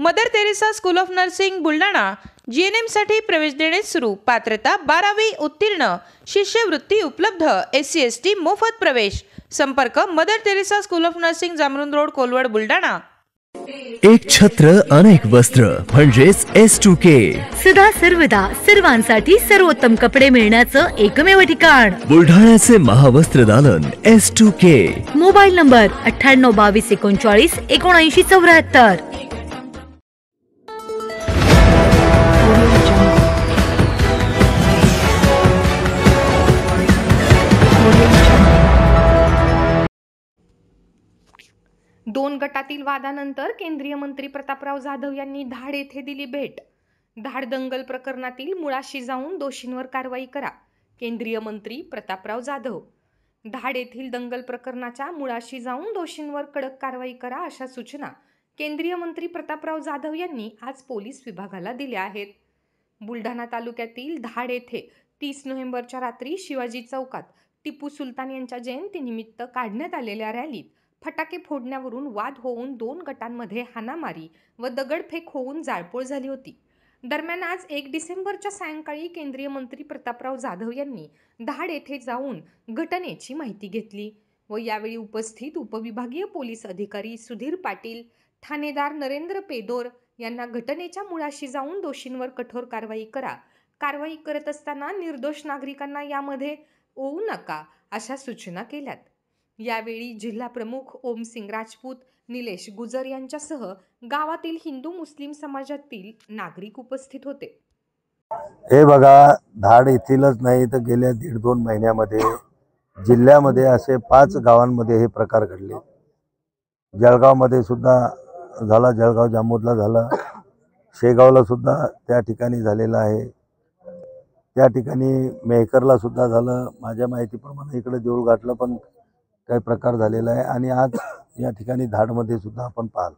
Mother Teresa school of nursing Buldhana GNM साठी प्रवेश देणे सुरू। पात्रता 12वी उत्तीर्ण, शिष्यवृत्ती उपलब्ध, SC ST मोफत प्रवेश। संपर्क Mother Teresa school of nursing, Jamrun road, Kolwad, Buldhana. एक छत्र अनेक वस्त्र म्हणजेच S2K। सदा सर्वदा सर्वांसाठी सर्वोत्तम कपडे मिळण्याचं एकमेव ठिकाण बुलढाण्याचे महावस्त्र दालन S2K। Mobile number 98 22 39 79 74। दोन गटातील वादानंतर केंद्रीय मंत्री प्रतापराव जाधव यांनी धाड येथे दिली भेट। धाड दंगल प्रकरणातील मुळाशी जाऊन दोषींवर कारवाई करा। केंद्रीय मंत्री प्रतापराव जाधव। धाड येथील दंगल प्रकरणाच्या मुळाशी जाऊन दोषींवर कडक कारवाई करा अशा सूचना केंद्रीय मंत्री प्रतापराव जाधव यांनी आज पोलीस विभागाला दिल्या आहेत। बुलढाणा तालुक्यातील धाड येथे 30 नोव्हेंबरच्या रात्री शिवाजी चौकात टिपू सुलतान यांच्या जयंतीनिमित्त काढण्यात आलेल्या रॅलीत फटाके फोडण्यावरून वाद होऊन दोन गटांमध्ये हाणामारी व दगडफेक होऊन जाळपोळ झाली होती। दरम्यान आज 1 डिसेंबरच्या सायंकाळी केंद्रीय मंत्री प्रतापराव जाधव यांनी धाड येथे जाऊन घटनेची माहिती घेतली व यावेळी उपस्थित उपविभागीय पोलीस अधिकारी सुधीर पाटील, ठाणेदार नरेंद्र पेदोर यांना घटनेच्या मुळाशी जाऊन दोषींवर कठोर कारवाई करा, कारवाई करत असताना निर्दोष नागरिकांना यामध्ये ओवू नका अशा सूचना केल्यात। यावेळी जिल्हा प्रमुख ओमसिंग राजपूत, निलेश गुजर यांच्यासह गावातील हिंदू मुस्लिम समाजातील नागरिक उपस्थित होते। हे बघा, धाड येथीलच नाही तर गेल्या 1.5-2 महिन्यामध्ये जिल्ह्यामध्ये असे 5 गावांमध्ये हे प्रकार घडले। जळगावमध्ये सुद्धा झाला, जळगाव जामोदला झाला, शेगावला सुद्धा त्या ठिकाणी झालेला आहे, त्या ठिकाणी मेहकरला सुद्धा झालं। माझ्या माहितीप्रमाणे इकडे देऊळघाटला पण काही प्रकार झालेला आहे आणि आज या ठिकाणी धाडमध्ये सुद्धा आपण पाहिलं।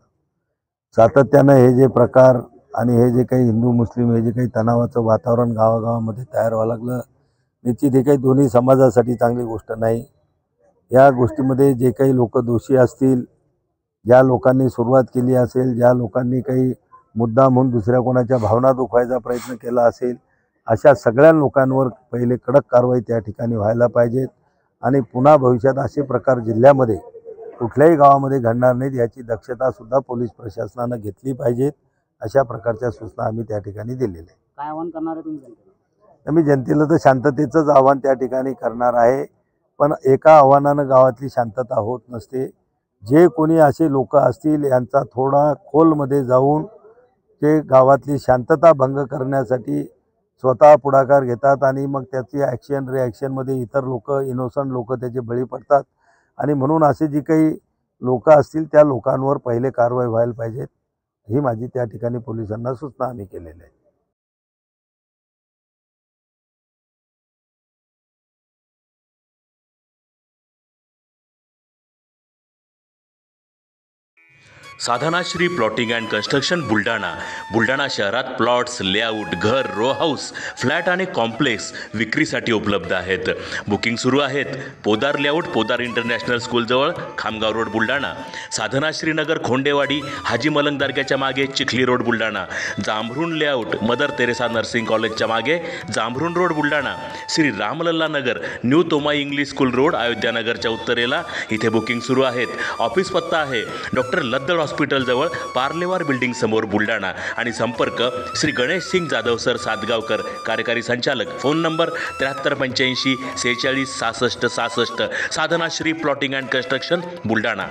सातत्यानं हे जे प्रकार आणि हे जे काही हिंदू मुस्लिम हे जे काही तणावाचं वातावरण गावागावामध्ये तयार व्हावं लागलं, निश्चित हे काही दोन्ही समाजासाठी चांगली गोष्ट नाही। या गोष्टीमध्ये जे काही लोक दोषी असतील, ज्या लोकांनी सुरुवात केली असेल, ज्या लोकांनी काही मुद्दाम म्हणून दुसऱ्या कोणाच्या भावना दुखवायचा प्रयत्न केला असेल, अशा सगळ्या लोकांवर पहिले कडक कारवाई त्या ठिकाणी व्हायला पाहिजेत आणि पुन्हा भविष्यात असे प्रकार जिल्ह्यामध्ये कुठल्याही गावामध्ये घडणार नाहीत याची दक्षता सुद्धा पोलीस प्रशासनानं घेतली पाहिजेत। अशा प्रकारच्या सूचना आम्ही त्या ठिकाणी दिलेल्या आहेत। काय आवाहन करणार आहे तुम्ही? आम्ही जनतेला तर शांततेचंच आव्हान त्या ठिकाणी करणार आहे, पण एका आव्हानानं गावातली शांतता होत नसते। जे कोणी असे लोक असतील यांचा थोडा खोलमध्ये जाऊन ते गावातली शांतता भंग करण्यासाठी स्वतः पुढाकार घेतात आणि मग त्याची ॲक्शन रिॲक्शनमध्ये इतर लोक, इनोसंट लोक त्याचे बळी पडतात आणि म्हणून असे जी काही लोक असतील त्या लोकांवर पहिले कारवाई व्हायला पाहिजेत, ही माझी त्या ठिकाणी पोलिसांना सूचना आम्ही केलेल्या आहे। Sadhanashri plotting and construction Buldhana शहरात प्लॉट्स, लेआउट, घर, रो हाऊस, फ्लॅट आणि कॉम्प्लेक्स विक्रीसाठी उपलब्ध आहेत। बुकिंग सुरू आहेत। पोदार लेआउट, पोदार इंटरनॅशनल स्कूलजवळ, खामगाव रोड, बुलढाणा। साधनाश्री नगर, खोंडेवाडी, हाजी मलंग दर्ग्याच्या मागे, Chikhli road, Buldhana. Jambhrun layout, Mother Teresa nursing कॉलेजच्या मागे, Jambhrun road, Buldhana. Shri Ramlalla Nagar, new Tomai English school road, अयोध्यानगरच्या उत्तरेला, इथे बुकिंग सुरू आहेत। ऑफिस पत्ता आहे डॉक्टर लद्दड हॉस्पिटल जवळ, पार्लेवार बिल्डिंग समोर, बुलढाणा। आणि संपर्क श्री गणेश सिंग जाधव सर सातगावकर, कार्यकारी संचालक। Phone number 7385 46 66 66। Sadhanashri plotting and construction Buldhana.